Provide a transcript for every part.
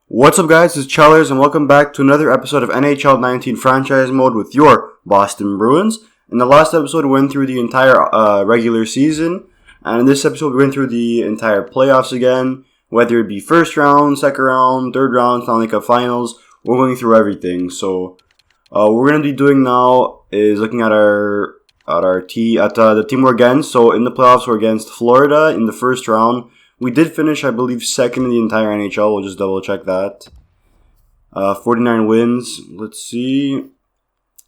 What's up guys, it's Chellers and welcome back to another episode of NHL 19 Franchise Mode with your Boston Bruins. In the last episode we went through the entire regular season, and in this episode we went through the entire playoffs again, whether it be first round, second round, third round, Stanley Cup Finals. We're going through everything. So what we're going to be doing now is looking at the team we're against. So in the playoffs we're against Florida in the first round. We did finish, I believe, second in the entire NHL. We'll just double check that. 49 wins. Let's see.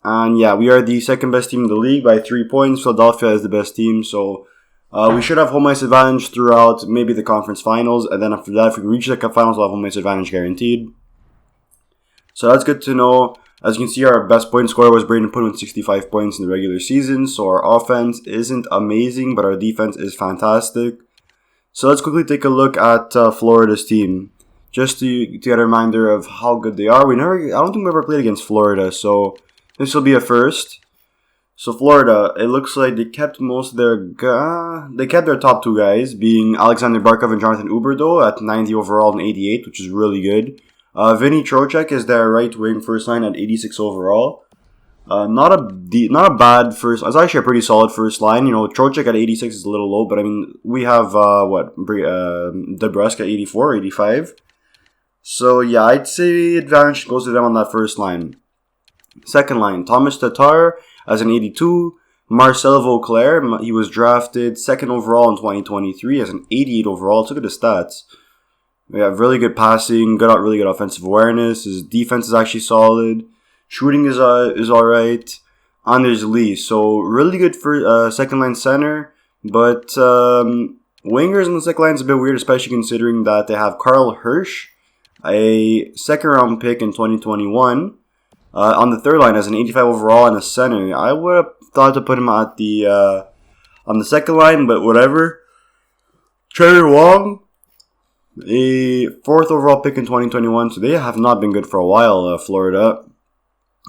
And yeah, we are the second best team in the league by 3 points. Philadelphia is the best team. So we should have home ice advantage throughout maybe the conference finals. And then after that, if we reach the cup finals, we'll have home ice advantage guaranteed. So that's good to know. As you can see, our best point scorer was Braden Putt with 65 points in the regular season. So our offense isn't amazing, but our defense is fantastic. So let's quickly take a look at Florida's team, just to get a reminder of how good they are. I don't think we ever played against Florida, so this will be a first. So Florida, it looks like they kept most of their top two guys, being Alexander Barkov and Jonathan Huberdeau at 90 overall and 88, which is really good. Vinny Trocheck is their right wing first line at 86 overall. Not a bad first. It's actually a pretty solid first line. You know, Trocheck at 86 is a little low, but I mean, we have DeBrusk at 84, 85. So yeah, I'd say advantage goes to them on that first line. Second line, Thomas Tatar as an 82. Marcel Vauclair, he was drafted second overall in 2023 as an 88 overall. Let's look at the stats. We have really good passing, really good offensive awareness. His defense is actually solid. Shooting is alright. And there's Lee. So really good for second line center. But wingers on the second line is a bit weird, especially considering that they have Carl Hirsch, a second round pick in 2021. On the third line as an 85 overall and a center. I would have thought to put him at the on the second line, but whatever. Trevor Wong, a fourth overall pick in 2021. So they have not been good for a while, Florida.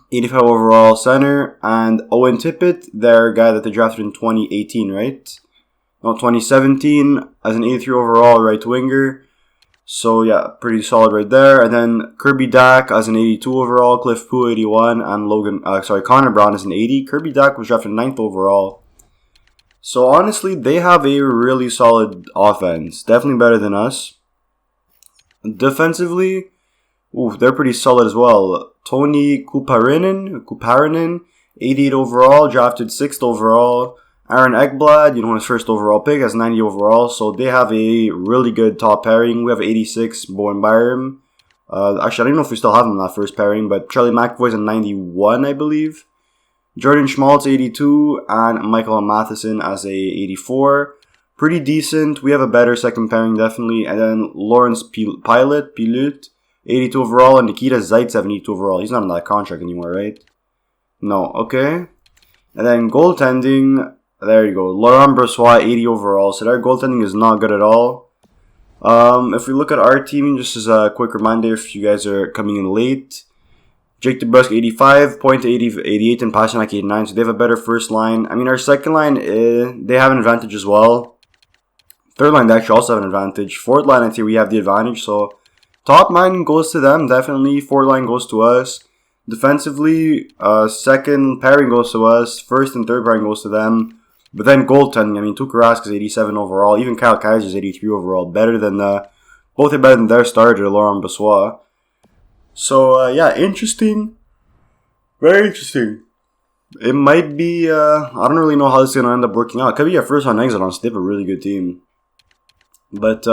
85 overall center, and Owen Tippett, their guy that they drafted in 2018, right? No, 2017 as an 83 overall right winger. So yeah, pretty solid right there. And then Kirby Dack as an 82 overall, Cliff Poo 81, and Connor Brown as an 80. Kirby Dack was drafted 9th overall. So honestly, they have a really solid offense, definitely better than us. Defensively, they're pretty solid as well. Toni Kuparinen, 88 overall, drafted 6th overall. Aaron Ekblad, his first overall pick, has 90 overall. So they have a really good top pairing. We have 86, Bowen Byram. Actually, I don't know if we still have him in that first pairing, but Charlie McAvoy's a 91, I belleve. Jordan Schmaltz, 82, and Michael Matheson as a 84. Pretty decent. We have a better second pairing, definitely. And then Lawrence Pilut, 82 overall, and Nikita Zaitsev, 82 overall. He's not on that contract anymore, right? No, okay. And then goaltending, there you go. Laurent Brossoit, 80 overall. So their goaltending is not good at all. If we look at our team, just as a quick reminder, if you guys are coming in late, Jake DeBrusk, 85, Point 88, and Pasternak, 89. So they have a better first line. I mean, our second line, they have an advantage as well. Third line, they actually also have an advantage. Fourth line, I'd say we have the advantage, so top line goes to them, definitely. Fourth line goes to us. Defensively, second pairing goes to us. First and third pairing goes to them. But then goaltending, I mean, Tuukka Rask is 87 overall. Even Kyle Kaiser is 83 overall. Both are better than their starter, Laurent Brossoit. So, yeah, interesting. Very interesting. It might be, I don't really know how this is going to end up working out. It could be a first round exit on Stip, a really good team. But,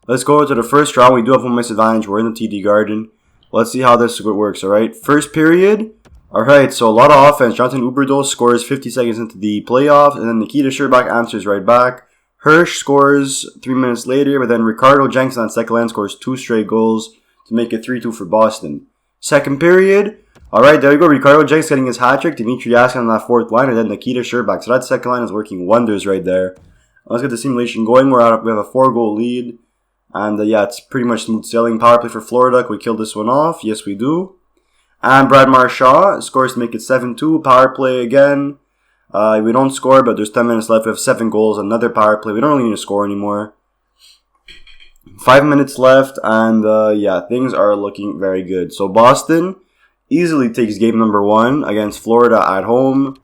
let's go to the first round. We do have home ice advantage. We're in the TD Garden. Let's see how this works, alright? First period. Alright, so a lot of offense. Jonathan Huberdeau scores 50 seconds into the playoffs. And then Nikita Scherbak answers right back. Hirsch scores 3 minutes later. But then Ricardo Jenkins on second line scores 2 straight goals to make it 3-2 for Boston. Second period. Alright, there you go. Ricardo Jenkins getting his hat trick. Dimitri Yaskin on that fourth line. And then Nikita Scherbak. So that second line is working wonders right there. Let's get the simulation going. We have a 4-goal lead. And yeah, it's pretty much smooth sailing. Power play for Florida. Can we kill this one off? Yes, we do. And Brad Marchand scores to make it 7-2. Power play again. We don't score, but there's 10 minutes left. We have 7 goals. Another power play. We don't really need to score anymore. 5 minutes left, and yeah, things are looking very good. So Boston easily takes game number 1 against Florida at home.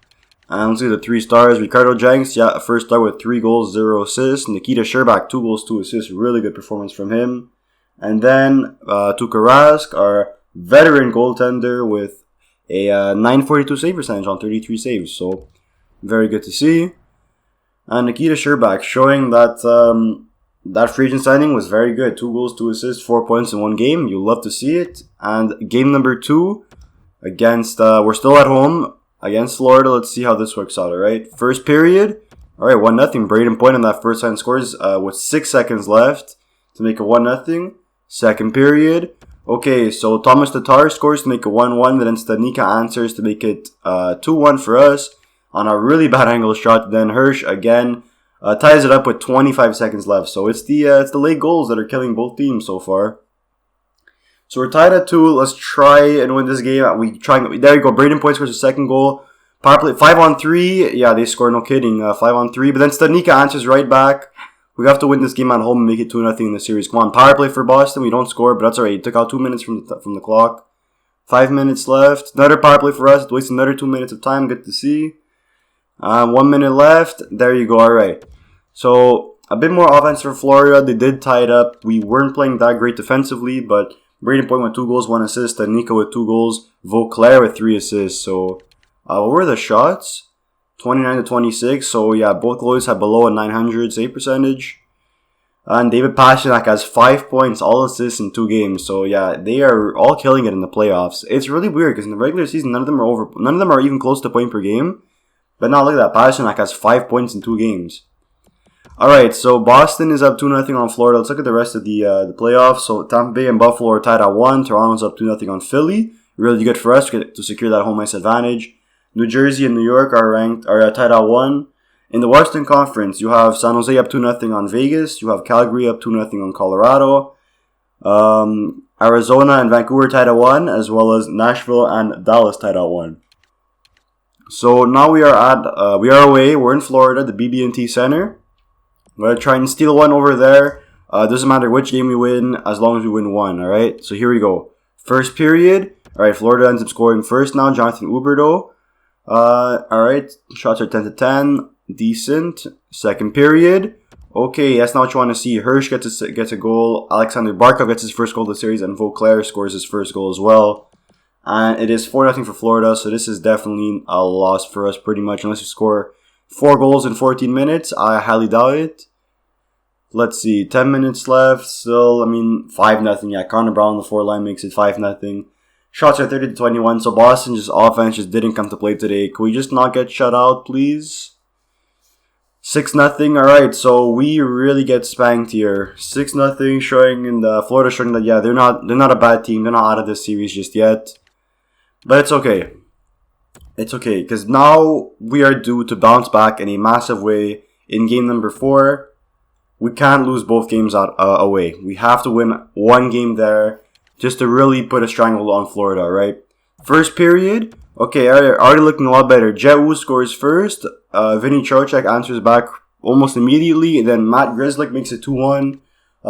And let's see the 3 stars. Ricardo Jenks, yeah, first star with 3 goals, 0 assists. Nikita Sherbak, 2 goals, 2 assists. Really good performance from him. And then Tuukka Rask, our veteran goaltender, with a 942 save percentage on 33 saves. So very good to see. And Nikita Sherbak showing that that free agent signing was very good. 2 goals, 2 assists, 4 points in 1 game. You'll love to see it. And game number 2 against, we're still at home against Florida. Let's see how this works out, alright? First period. Alright, 1-0. Braden Point on that first time scores with 6 seconds left to make it 1-0. Second period. Okay, so Thomas Tatar scores to make it 1-1. Then Stanika answers to make it 2-1 for us on a really bad angle shot. Then Hirsch again ties it up with 25 seconds left. So it's the late goals that are killing both teams so far. So we're tied at 2. Let's try and win this game. There you go. Braden Point scores the second goal. Power play 5-on-3. Yeah, they score. No kidding. 5-on-3. But then Stanika answers right back. We have to win this game at home and make it 2-0 in the series. Come on, power play for Boston. We don't score, but that's alright. He took out 2 minutes from the clock. 5 minutes left. Another power play for us. It wastes another 2 minutes of time. Good to see. 1 minute left. There you go. Alright. So a bit more offense for Florida. They did tie it up. We weren't playing that great defensively, but Braden Point with 2 goals, 1 assist. Nico with 2 goals. Vauclair with 3 assists. So what were the shots? 29-26. So yeah, both goalies have below a 900 save percentage. And David Pastrnak has 5 points, all assists in 2 games. So yeah, they are all killing it in the playoffs. It's really weird because in the regular season, none of them are even close to a point per game. But now look at that, Pastrnak has 5 points in 2 games. Alright, so Boston is up 2-0 on Florida. Let's look at the rest of the playoffs. So Tampa Bay and Buffalo are tied at 1. Toronto's up 2-0 on Philly. Really good for us to secure that home ice advantage. New Jersey and New York are tied at 1. In the Western Conference, you have San Jose up 2-0 on Vegas. You have Calgary up 2-0 on Colorado. Arizona and Vancouver tied at 1, as well as Nashville and Dallas tied at 1. So now we are away. We're in Florida, the BB&T Center. We're gonna try and steal one over there. Doesn't matter which game we win, as long as we win one. All right. So here we go. First period. All right. Florida ends up scoring first now. Jonathan Huberdeau. All right. Shots are 10-10. Decent. Second period. Okay, that's not what you want to see. Hirsch gets a goal. Alexander Barkov gets his first goal of the series, and Vauclair scores his first goal as well. And it is 4-0 for Florida, so this is definitely a loss for us pretty much. Unless you score 4 goals in 14 minutes, I highly doubt it. Let's see, 10 minutes left. Still, 5-0. Yeah, Connor Brown on the 4 line makes it 5-0. Shots are 30-21, so Boston's offense just didn't come to play today. Can we just not get shut out, please? 6-0. Alright, so we really get spanked here. 6-0 Florida showing that they're not a bad team. They're not out of this series just yet. But it's okay. It's okay, because now we are due to bounce back in a massive way in game number 4. We can't lose both games away. We have to win one game there just to really put a stranglehold on Florida, right? First period. Okay, already looking a lot better. Jet Wu scores first. Vinny Trocheck answers back almost immediately. And then Matt Grzelcyk makes it 2-1.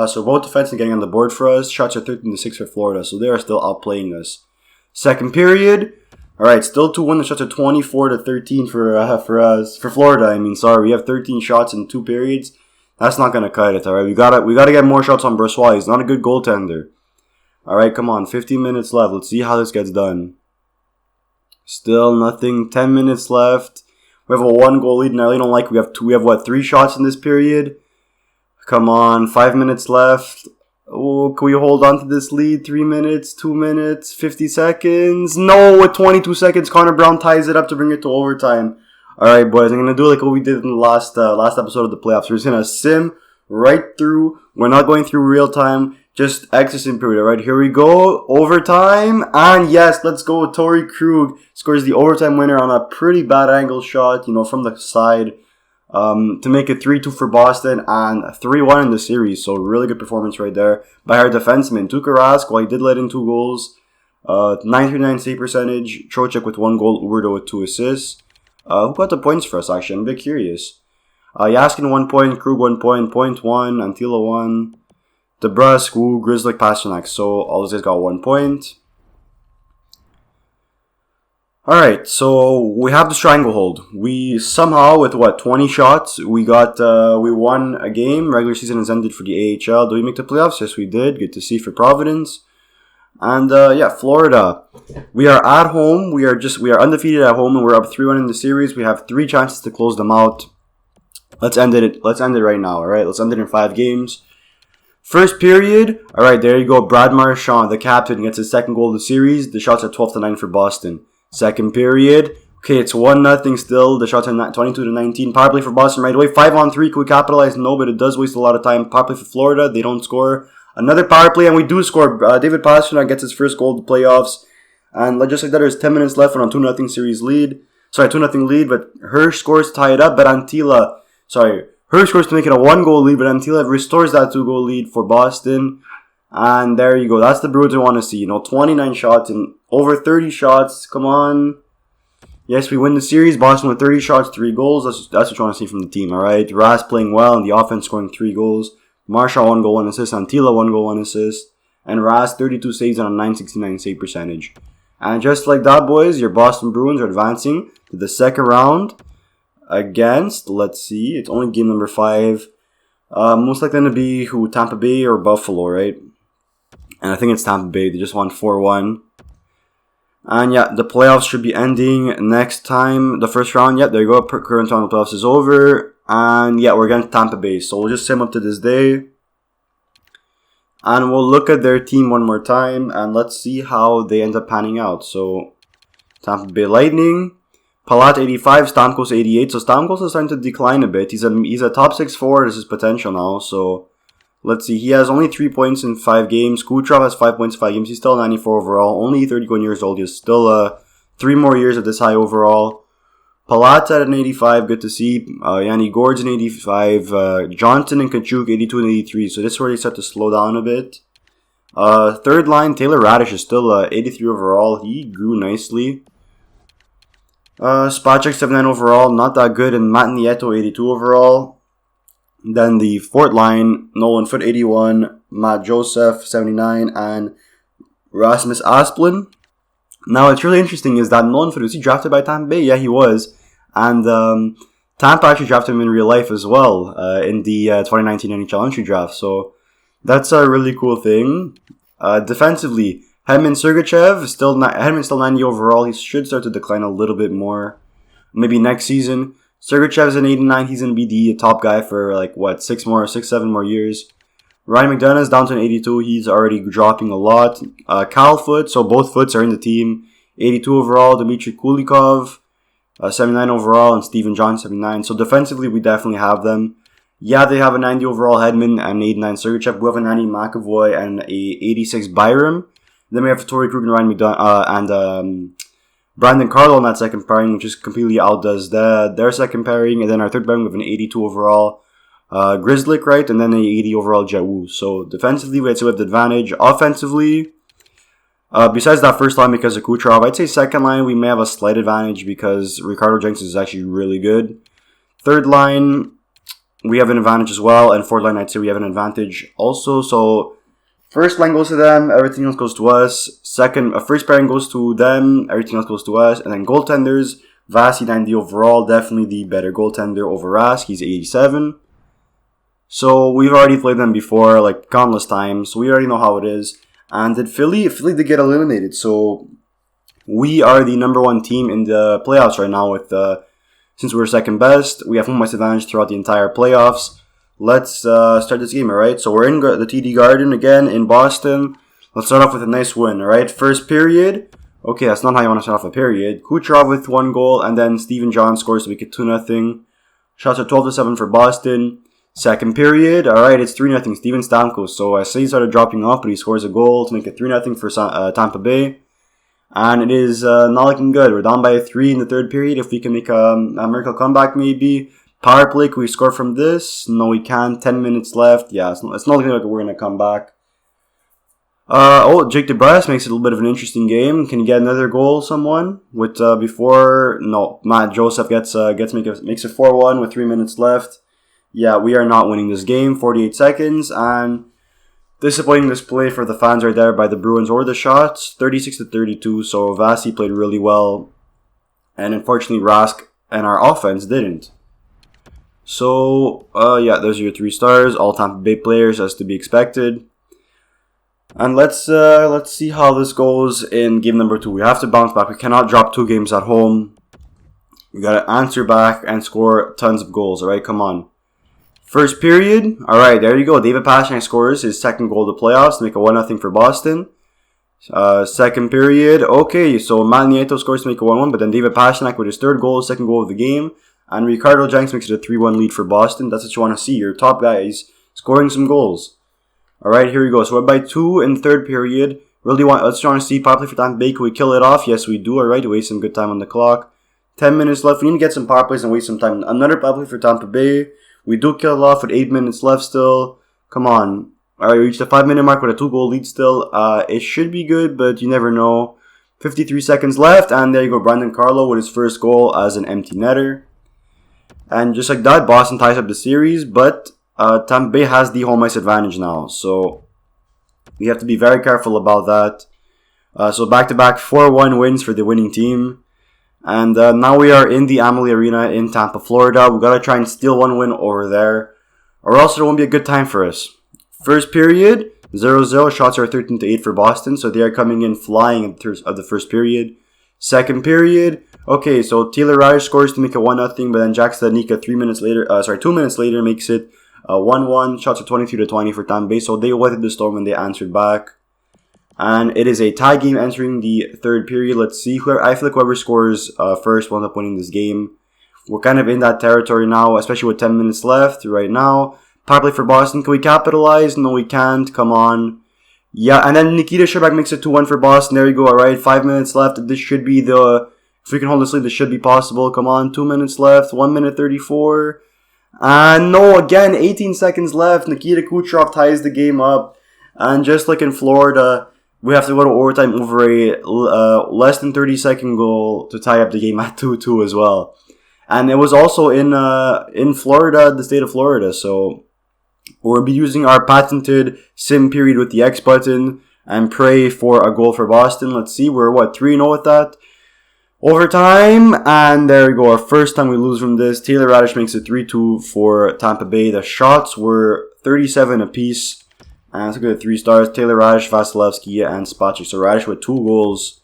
So both defensemen getting on the board for us. Shots are 13-6 for Florida. So they are still outplaying us. Second period. Alright, still 2-1. The shots are 24-13 for Florida. Sorry. We have 13 shots in 2 periods. That's not going to cut it, alright? We gotta get more shots on Brossoit. He's not a good goaltender. Alright, come on. 15 minutes left. Let's see how this gets done. Still nothing. 10 minutes left. We have a 1-goal lead, and I really don't like. We have 3 shots in this period. Come on, 5 minutes left. Oh, can we hold on to this lead? 3 minutes, 2 minutes, 50 seconds. No, with 22 seconds, Connor Brown ties it up to bring it to overtime. Alright, boys, I'm gonna do like what we did in the last episode of the playoffs. We're just gonna sim right through. We're not going through real time. Just extra sim period. Alright, here we go. Overtime. And yes, let's go. Torrey Krug scores the overtime winner on a pretty bad angle shot, from the side. To make it 3-2 for Boston and 3-1 in the series. So really good performance right there by our defenseman. Tuukka Rask, while he did let in 2 goals. 939 save percentage. Trocheck with 1 goal. Huberdeau with 2 assists. Who got the points for us, actually? I'm a bit curious. Yaskin 1 point, Krug 1 point, Point 1, Antila 1. DeBrusque, Wu, Grizzly, Pasternak. So all those guys got 1 point. Alright, so we have the stranglehold. We somehow, with 20 shots, we won a game. Regular season has ended for the AHL. Do we make the playoffs? Yes, we did. Good to see for Providence. And Florida. We are at home. We are undefeated at home, and we're up 3-1 in the series. We have 3 chances to close them out. Let's end it right now, alright? Let's end it in 5 games. First period, alright, there you go. Brad Marchand, the captain, gets his 2nd goal of the series. The shots are 12-9 for Boston. Second period, okay, it's 1-0 still. The shots are 22-19. Power play for Boston right away. 5-on-3. Can we capitalize? No, but it does waste a lot of time. Power play for Florida. They don't score. Another power play, and we do score. David Pastrnak gets his first goal of the playoffs. And just like that, there's 10 minutes left on a 2-0 series lead. 2-0 lead, but Hirsch scores to tie it up. But Hirsch scores to make it a 1-goal lead, but Antila restores that 2-goal lead for Boston. And there you go. That's the Bruins we want to see. 29 shots and over 30 shots. Come on. Yes, we win the series. Boston with 30 shots, 3 goals. That's what you want to see from the team, alright? Ras playing well and the offense scoring 3 goals. Marshall 1 goal, 1 assist. Antila 1 goal, 1 assist. And Ras 32 saves on a .969 save percentage. And just like that, boys, your Boston Bruins are advancing to the second round against, let's see, it's only game number 5. Most likely going to be Tampa Bay or Buffalo, right? And I think it's Tampa Bay. They just won 4-1. And yeah, the playoffs should be ending next time. The first round, there you go. Current round of playoffs is over. And yeah, we're against Tampa Bay. So we'll just sim up to this day. And we'll look at their team one more time. And let's see how they end up panning out. So, Tampa Bay Lightning. Palat 85, Stamkos 88. So Stamkos is starting to decline a bit. He's a top 6 forward. This is potential now. So let's see. He has only 3 points in 5 games. Kucherov has 5 points in 5 games. He's still 94 overall. Only 31 years old. He's still 3 more years at this high overall. Palat's at an 85. Good to see. Yanni Gord's an 85. Johnson and Kachuk 82 and 83. So this is where they start to slow down a bit. Third line, Taylor Radish is still 83 overall. He grew nicely. Spacek 79 overall, not that good, and Matt Nieto 82 overall. Then the fourth line, Nolan Foote 81, Matt Joseph 79, and Rasmus Asplund. Now, what's really interesting is that Nolan Foote, was he drafted by Tampa Bay? Yeah, he was. And Tampa actually drafted him in real life as well in the 2019 NHL entry draft. So that's a really cool thing. Defensively, Hedman Sergachev, Hedman's still 90 overall. He should start to decline a little bit more. Maybe next season. Sergachev's an 89. He's going to be the top guy for 7 more years. Ryan McDonough's down to an 82. He's already dropping a lot. Cal Foote, so both Footes are in the team. 82 overall. Dmitry Kulikov, 79 overall. And Steven John, 79. So defensively, we definitely have them. Yeah, they have a 90 overall Hedman and an 89 Sergachev. We have a 90 McAvoy and a 86 Byram. Then we have Torrey Krug and Ryan McDonough and Brandon Carlo in that second pairing, which just completely outdoes their second pairing. And then our third pairing with an 82 overall Grizzly, right? And then an 80 overall Jawu. So defensively, we'd say we have the advantage. Offensively, besides that first line because of Kucherov, I'd say second line we may have a slight advantage because Ricardo Jenkins is actually really good. Third line, we have an advantage as well. And fourth line, I'd say we have an advantage also. So first line goes to them, everything else goes to us. First pairing goes to them, everything else goes to us. And then goaltenders, Vasi 90 overall, definitely the better goaltender over Rask. He's 87. So we've already played them before, countless times. So we already know how it is. And did Philly did get eliminated. So we are the number 1 team in the playoffs right now. Since we're second best, we have home ice advantage throughout the entire playoffs. Let's start this game, alright? So we're in the TD Garden again in Boston. Let's start off with a nice win, alright? First period. Okay, that's not how you want to start off a period. Kucherov with 1 goal, and then Steven John scores to make it 2-0. Shots are 12-7 for Boston. Second period, alright, it's 3-0. Steven Stamkos. So I say he started dropping off, but he scores a goal to make it 3-0 for Tampa Bay. And it is not looking good. We're down by 3 in the third period. If we can make a miracle comeback, maybe. Power play, can we score from this? No, we can't. 10 minutes left. Yeah, it's not looking like we're going to come back. Jake DeBrusque makes it a little bit of an interesting game. Can you get another goal, someone? No. Matt Joseph makes it 4-1 with 3 minutes left. Yeah, we are not winning this game. 48 seconds. And Disappointing display for the fans right there by the Bruins or the Shots. 36-32, so Vasi played really well. And unfortunately, Rask and our offense didn't. So, yeah, those are your 3 stars. All Tampa Bay players, as to be expected. And let's see how this goes in game number 2. We have to bounce back. We cannot drop 2 games at home. We got to answer back and score tons of goals. All right, come on. First period. All right, there you go. David Pastrnak scores his second goal of the playoffs to make it 1-0 for Boston. Second period. Okay, so Matt Nieto scores to make it 1-1, but then David Pastrnak with his third goal, second goal of the game. And Ricardo Jenks makes it a 3-1 lead for Boston. That's what you want to see. Your top guys scoring some goals. Alright, here we go. So we're by 2 in the third period. Let's try to see power play for Tampa Bay. Can we kill it off? Yes, we do. Alright, waste some good time on the clock. 10 minutes left. We need to get some power plays and waste some time. Another power play for Tampa Bay. We do kill it off with 8 minutes left still. Come on. Alright, we reached the 5-minute mark with a 2-goal lead still. It should be good, but you never know. 53 seconds left, and there you go. Brandon Carlo with his first goal as an empty netter. And just like that, Boston ties up the series, but Tampa Bay has the home ice advantage now, so we have to be very careful about that. So back-to-back 4-1 wins for the winning team. And now we are in the Amalie Arena in Tampa, Florida. We got to try and steal 1 win over there, or else it won't be a good time for us. First period, 0-0. Shots are 13-8 for Boston, so they are coming in flying at the first period. Second period, okay, so Taylor Radish scores to make it 1-0, but then Jack Studnicka 2 minutes later makes it 1-1. Shots are 23-20 for Tampa Bay, so they weathered the storm and they answered back. And it is a tie game entering the third period. Let's see. I feel like whoever scores first will end up winning this game. We're kind of in that territory now, especially with 10 minutes left right now. Power play for Boston. Can we capitalize? No, we can't. Come on. Yeah, and then Nikita Sherbak makes it 2-1 for Boston. There you go. All right, 5 minutes left. This should be if we can hold this lead, this should be possible. Come on, 2 minutes left. 1 minute 34. And no, again, 18 seconds left. Nikita Kucherov ties the game up. And just like in Florida, we have to go to overtime over a less than 30-second goal to tie up the game at 2-2 as well. And it was also in Florida, the state of Florida. So we'll be using our patented sim period with the X button and pray for a goal for Boston. Let's see, we're 3-0 with that. Overtime, and there we go. Our first time we lose from this. Taylor Radish makes it 3-2 for Tampa Bay. The shots were 37 apiece. And let's go to 3 stars. Taylor Radish, Vasilevsky, and Spacek. So Radish with 2 goals.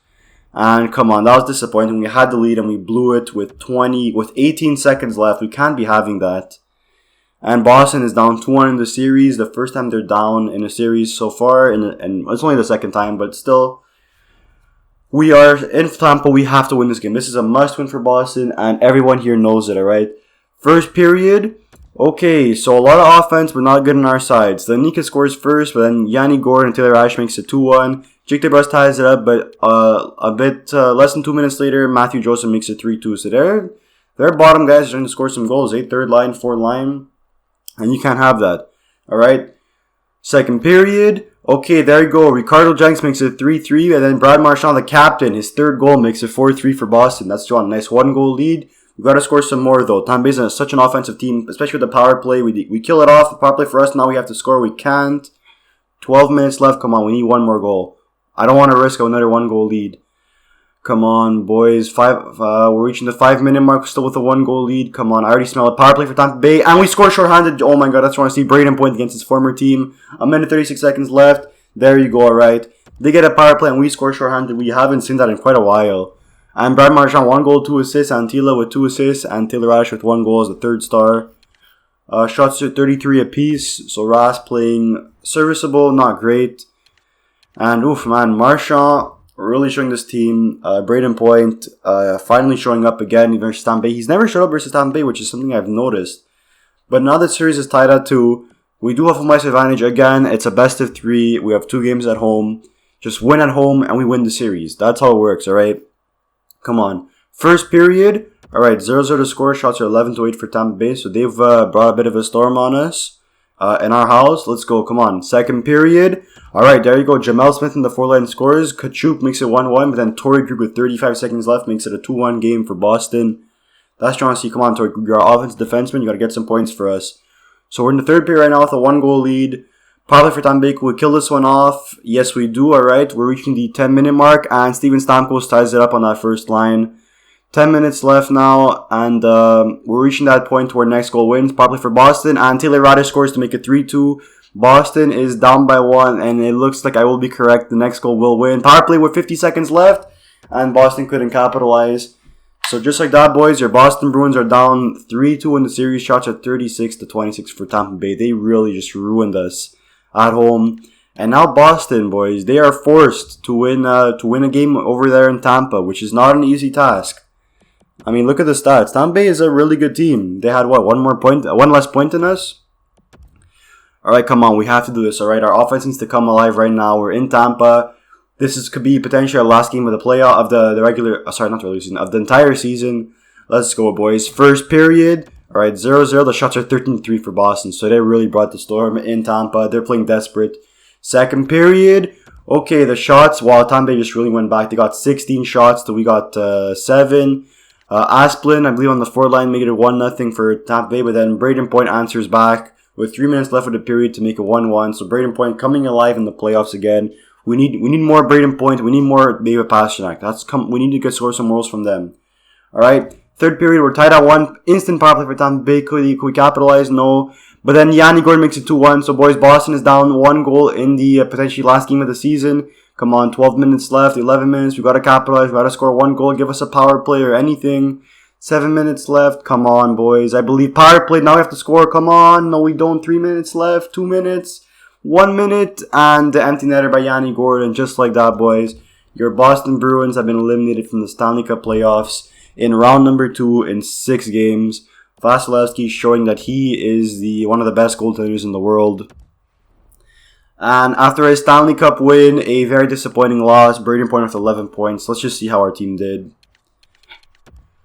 And come on, that was disappointing. We had the lead and we blew it with 18 seconds left. We can't be having that. And Boston is down 2-1 in the series. The first time they're down in a series so far. And it's only the second time, but still. We are in Tampa. We have to win this game. This is a must-win for Boston, and everyone here knows it, alright? First period. Okay, so a lot of offense, but not good on our side. So Nika scores first, but then Yanni Gordon and Taylor Radish makes it 2-1. Jake DeBrus ties it up, but a bit less than 2 minutes later, Matthew Joseph makes it 3-2. So their bottom guys are trying to score some goals. Third line, fourth line, and you can't have that. Alright? Second period. Okay, there you go. Ricardo Jenks makes it 3-3, and then Brad Marchand, the captain, his third goal makes it 4-3 for Boston. That's John. Nice 1-goal lead. We got to score some more, though. Tampa Bay is such an offensive team, especially with the power play. We kill it off. The power play for us, now we have to score. We can't. 12 minutes left. Come on, we need 1 more goal. I don't want to risk another 1-goal lead. Come on, boys. We're reaching the 5-minute mark still with a 1-goal lead. Come on, I already smell it. Power play for Tampa Bay, and we score shorthanded. Oh my god, that's what I want to see. Braden Point against his former team. 1:36 seconds left. There you go, alright. They get a power play and we score shorthanded. We haven't seen that in quite a while. And Brad Marchand, 1 goal, 2 assists. Antila with 2 assists. And Taylor Radish with 1 goal as the third star. Shots to 33 apiece. So Ras playing serviceable, not great. And oof, man, Marchand really showing this team. Braden Point finally showing up again versus Tampa Bay. He's never showed up versus Tampa Bay, which is something I've noticed. But now the series is tied at 2. We do have a nice advantage again. It's a best of 3. We have 2 games at home. Just win at home and we win the series. That's how it works, alright? Come on. First period. Alright, 0-0 to score. Shots are 11-8 for Tampa Bay. So they've brought a bit of a storm on us in our house. Let's go. Come on. Second period. Alright, there you go. Jamel Smith in the 4-line scores. Kachuk makes it 1-1. But then Torrey Krug with 35 seconds left makes it a 2-1 game for Boston. That's trying to see. Come on, Torrey Krug. You're our offensive defenseman. You got to get some points for us. So we're in the third period right now with a 1-goal lead. Probably for Tampa Bay, could we kill this one off? Yes, we do. Alright, we're reaching the 10-minute mark, and Steven Stamkos ties it up on that first line. 10 minutes left now, and we're reaching that point where next goal wins, probably for Boston, and Taylor Raddysh scores to make it 3-2. Boston is down by 1, and it looks like I will be correct. The next goal will win. Power play with 50 seconds left, and Boston couldn't capitalize. So just like that, boys, your Boston Bruins are down 3-2 in the series. Shots at 36-26 for Tampa Bay. They really just ruined us at home. And now Boston, boys, they are forced to win a game over there in Tampa, which is not an easy task. I mean, look at the stats. Tampa Bay is a really good team. They had, one less point than us? Alright, come on. We have to do this, alright? Our offense needs to come alive right now. We're in Tampa. Could be potentially our last game of the playoff, of the regular, sorry, not the regular season, of the entire season. Let's go, boys. First period. Alright, 0-0. The shots are 13-3 for Boston. So they really brought the storm in Tampa. They're playing desperate. Second period. Okay, the shots, Tampa Bay just really went back. They got 16 shots, so we got 7. Asplin, I believe, on the forward line, made it 1-0 for Tampa Bay, but then Braden Point answers back with 3 minutes left of the period to make it 1-1. So Braden Point coming alive in the playoffs again. We need more Braden Point. We need more David Pastrnak. We need to score some goals from them. All right. Third period, we're tied at 1. Instant power play for Tampa Bay. Could we capitalize? No. But then Yanni Gordon makes it 2-1. So boys, Boston is down 1 goal in the potentially last game of the season. Come on, 12 minutes left, 11 minutes. We got to capitalize. We got to score 1 goal. Give us a power play or anything. 7 minutes left. Come on, boys. I believe power play. Now we have to score. Come on. No, we don't. 3 minutes left. 2 minutes. 1 minute. And the empty netter by Yanni Gordon. Just like that, boys. Your Boston Bruins have been eliminated from the Stanley Cup playoffs in round number 2 in 6 games. Vasilevsky showing that he is one of the best goaltenders in the world. And after a Stanley Cup win, a very disappointing loss, Braden Point with 11 points. Let's just see how our team did.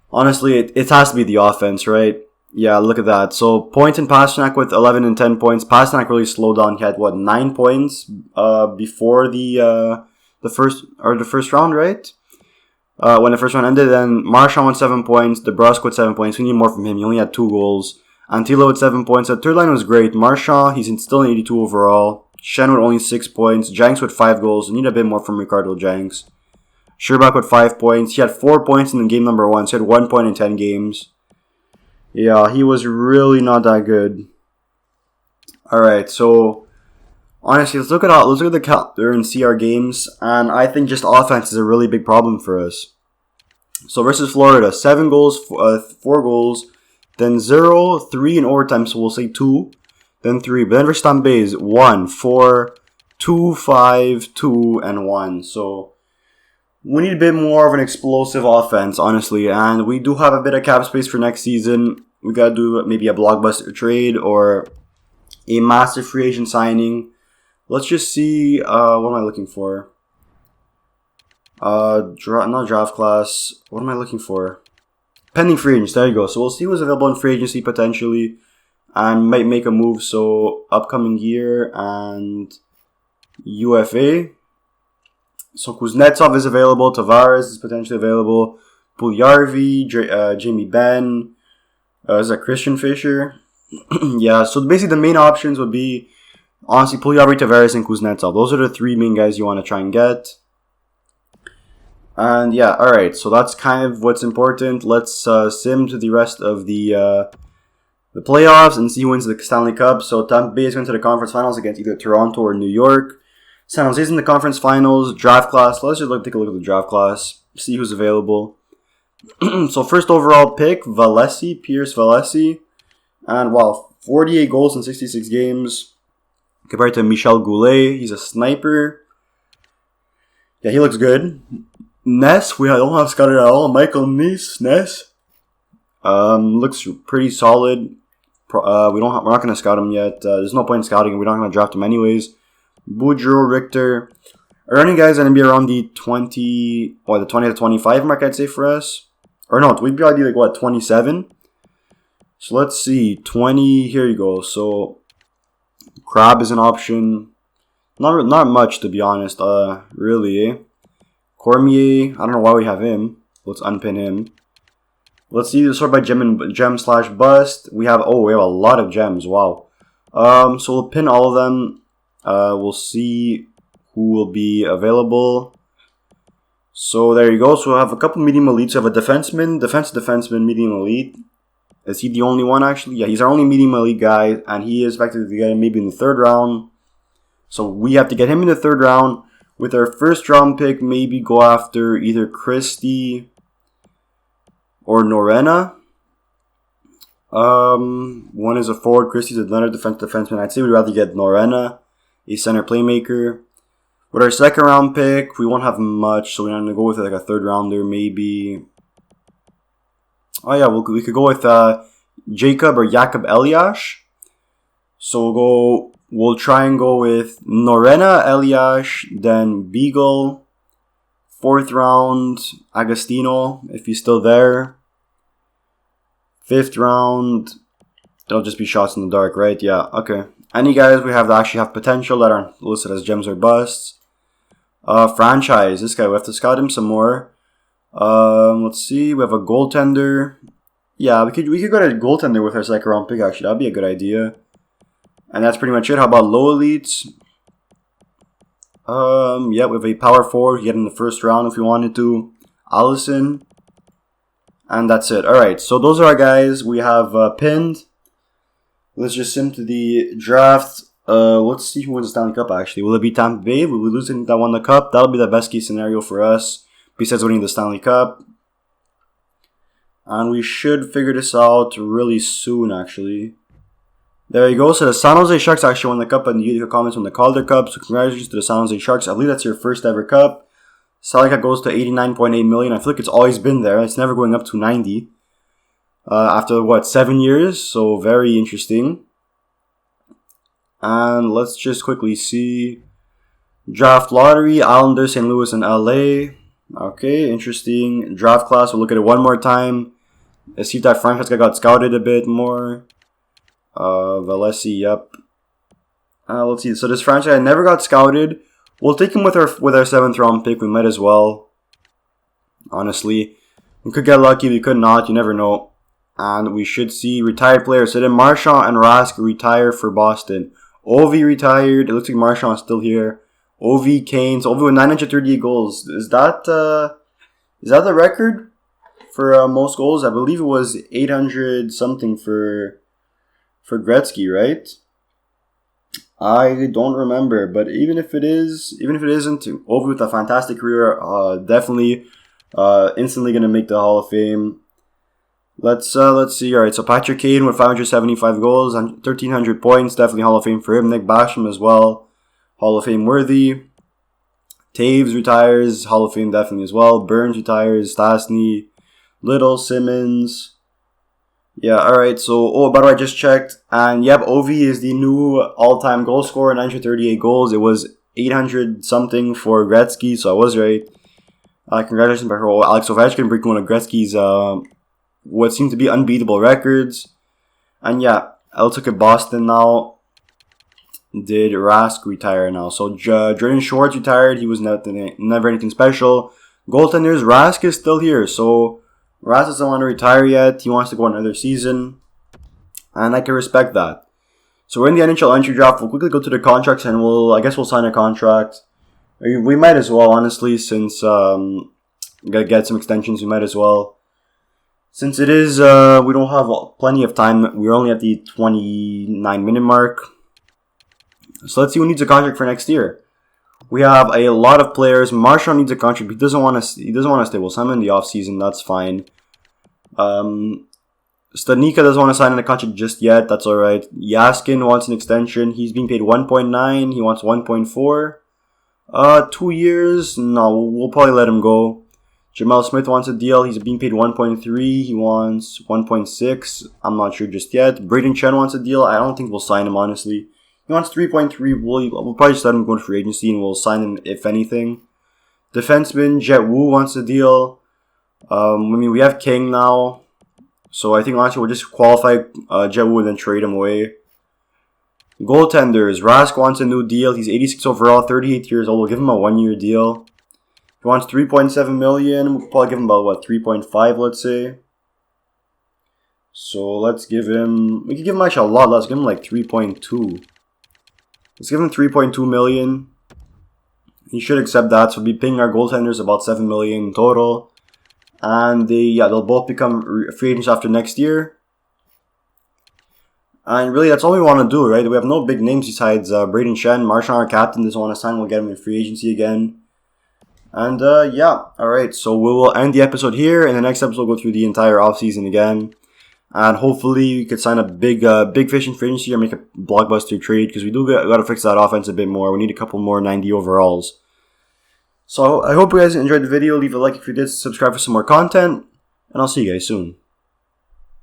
Honestly, it has to be the offense, right? Yeah, look at that. So, Point and Pastrnak with 11 and 10 points. Pastrnak really slowed down. He had, 9 points before the first round, right? When the first round ended. Then Marchand with 7 points. DeBrusque with 7 points. We need more from him. He only had 2 goals. Antilo with 7 points. The third line was great. Marchand, he's still in 82 overall. Shen with only 6 points. Jenks with 5 goals. We need a bit more from Ricardo Jenks. Sherbak with 5 points. He had 4 points in the game number 1. So he had 1 point in 10 games. Yeah, he was really not that good. Alright, so honestly, let's look at the calendar and see our games. And I think just offense is a really big problem for us. So versus Florida, 7 goals, 4 goals. Then 0, 3 in overtime, so we'll say 2. Then 3. But then versus Tampa Bay is 1, 4, 2, 5, 2, and 1. So we need a bit more of an explosive offense, honestly. And we do have a bit of cap space for next season. We got to do maybe a blockbuster trade or a massive free agent signing. Let's just see. What am I looking for? Not draft class. What am I looking for? Pending free agents. There you go. So we'll see who's available in free agency potentially. And might make a move. So upcoming year and UFA. So Kuznetsov is available. Tavares is potentially available. Puljujarvi, Jamie Benn. Is that Christian Fisher? Yeah. So basically the main options would be honestly Puljujarvi, Tavares, and Kuznetsov. Those are the 3 main guys you want to try and get. And yeah, alright. So that's kind of what's important. Let's sim to the rest of the playoffs and see who wins the Stanley Cup. So Tampa Bay is going to the conference finals against either Toronto or New York. San Jose's in the conference finals. Draft class. Let's just take a look at the draft class. See who's available. So first overall pick, Pierce Valesi. And wow, 48 goals in 66 games. Compared to Michel Goulet. He's a sniper. Yeah, he looks good. Ness, we don't have scouted at all. Michael Ness. Looks pretty solid. We're not going to scout him yet. There's no point in scouting him. We're not going to draft him anyways. Boudreaux, Richter. Earning guys are going to be around the 20 to 25 mark, I'd say, for us. Or no, we'd be ideally like, 27? So let's see. 20, here you go. So, Crab is an option. Not much, to be honest. Really, eh? Cormier, I don't know why we have him. Let's unpin him. Let's see the sort by gem/bust. We have a lot of gems. Wow. So we'll pin all of them. We'll see who will be available. So there you go. So we'll have a couple medium elites. We have a defenseman, medium elite. Is he the only one actually? Yeah, he's our only medium elite guy, and he is expected to get him maybe in the 3rd round. So we have to get him in the 3rd round. With our 1st round pick, maybe go after either Christie or Norena. One is a forward, Christie's another defenseman. I'd say we'd rather get Norena, a center playmaker. With our 2nd round pick, we won't have much, so we're not going to go with like a 3rd rounder, maybe. Oh yeah, we could go with Jacob Elias. So we'll try and go with Norena, Elias, then Beagle. 4th round, Agostino, if he's still there. 5th round, it'll just be shots in the dark, right? Yeah, okay. Any guys we have that actually have potential that aren't listed as gems or busts. Franchise, this guy, we have to scout him some more. Let's see, we have a goaltender. Yeah, we could go to goaltender with our 2nd round pick, actually. That'd be a good idea. And that's pretty much it. How about low elites? Yeah, we have a power forward. Get in the 1st round if we wanted to. Allison. And that's it. Alright, so those are our guys we have pinned. Let's just sim to the draft. Let's see who wins the Stanley Cup, actually. Will it be Tampa Bay? Will we lose anything that won the Cup? That'll be the best case scenario for us, besides winning the Stanley Cup. And we should figure this out really soon, actually. There you go. So the San Jose Sharks actually won the Cup, and you can comments on the Calder Cup. So congratulations to the San Jose Sharks. I believe that's your 1st ever Cup. Stanley Cup goes to 89.8 million. I feel like it's always been there. It's never going up to 90. After, 7 years? So, very interesting. And let's just quickly see. Draft lottery, Islanders, St. Louis, and LA. Okay, interesting. Draft class, we'll look at it one more time. Let's see if that franchise guy got scouted a bit more. Valesi, yep. Let's see. So this franchise never got scouted. We'll take him with our 7th round pick. We might as well. Honestly, we could get lucky. We could not. You never know. And we should see retired players. So then Marchand and Rask retire for Boston. Ovi retired. It looks like Marchand is still here. Ovi, Kane. So Ovi with 938 goals. Is that the record for most goals? I believe it was 800 something for Gretzky, right? I don't remember, but even if it isn't, Ovi with a fantastic career, definitely, instantly gonna make the Hall of Fame. Let's see. All right, so Patrick Kane with 575 goals and 1,300 points, definitely Hall of Fame for him. Nick Basham as well, Hall of Fame worthy. Taves retires, Hall of Fame definitely as well. Burns retires, Stastny, Little, Simmons. Yeah, alright, so, by the way, I just checked, and yep, Ovi is the new all-time goal scorer, 938 goals. It was 800-something for Gretzky, so I was right. Congratulations by Alex Ovechkin breaking one of Gretzky's, what seemed to be unbeatable records. And yeah, let's look at Boston now. Did Rask retire now? So, Jordan Schwartz retired. He was never anything special. Goaltenders, Rask is still here, so Rask doesn't want to retire yet. He wants to go another season. And I can respect that. So we're in the NHL entry draft. We'll quickly go to the contracts and I guess we'll sign a contract. We might as well, honestly, since we gotta get some extensions, we might as well. Since it is, we don't have plenty of time. We're only at the 29-minute mark. So let's see who needs a contract for next year. We have a lot of players. Marchand needs a contract, but he doesn't want to stay. We'll sign him in the offseason. That's fine. Stanika doesn't want to sign in a contract just yet. That's alright. Yaskin wants an extension. He's being paid 1.9. He wants 1.4. 2 years. No, we'll probably let him go. Jamal Smith wants a deal. He's being paid 1.3. He wants 1.6. I'm not sure just yet. Braden Chen wants a deal. I don't think we'll sign him, honestly. He wants 3.3. We'll probably just let him go to free agency and we'll sign him if anything. Defenseman Jet Wu wants a deal. We have King now. So I think honestly we'll just qualify Jet Wu and then trade him away. Goaltenders. Rask wants a new deal. He's 86 overall, 38 years old. We'll give him a 1-year deal. He wants 3.7 million. We'll probably give him about 3.5, let's say. So let's give him. We could give him actually a lot less. Give him 3.2. Let's give him 3.2 million. He should accept that. So we'll be paying our goaltenders about 7 million in total. And they'll both become free agents after next year. And really, that's all we want to do, right? We have no big names besides Braden Shen. Marchand, our captain, doesn't want to sign. We'll get him in free agency again. And yeah, alright. So we will end the episode here. In the next episode, we'll go through the entire offseason again. And hopefully we could sign a big fish in free agency or make a blockbuster trade, because we got to fix that offense a bit more. We need a couple more 90 overalls. So I hope you guys enjoyed the video. Leave a like if you did. Subscribe for some more content. And I'll see you guys soon.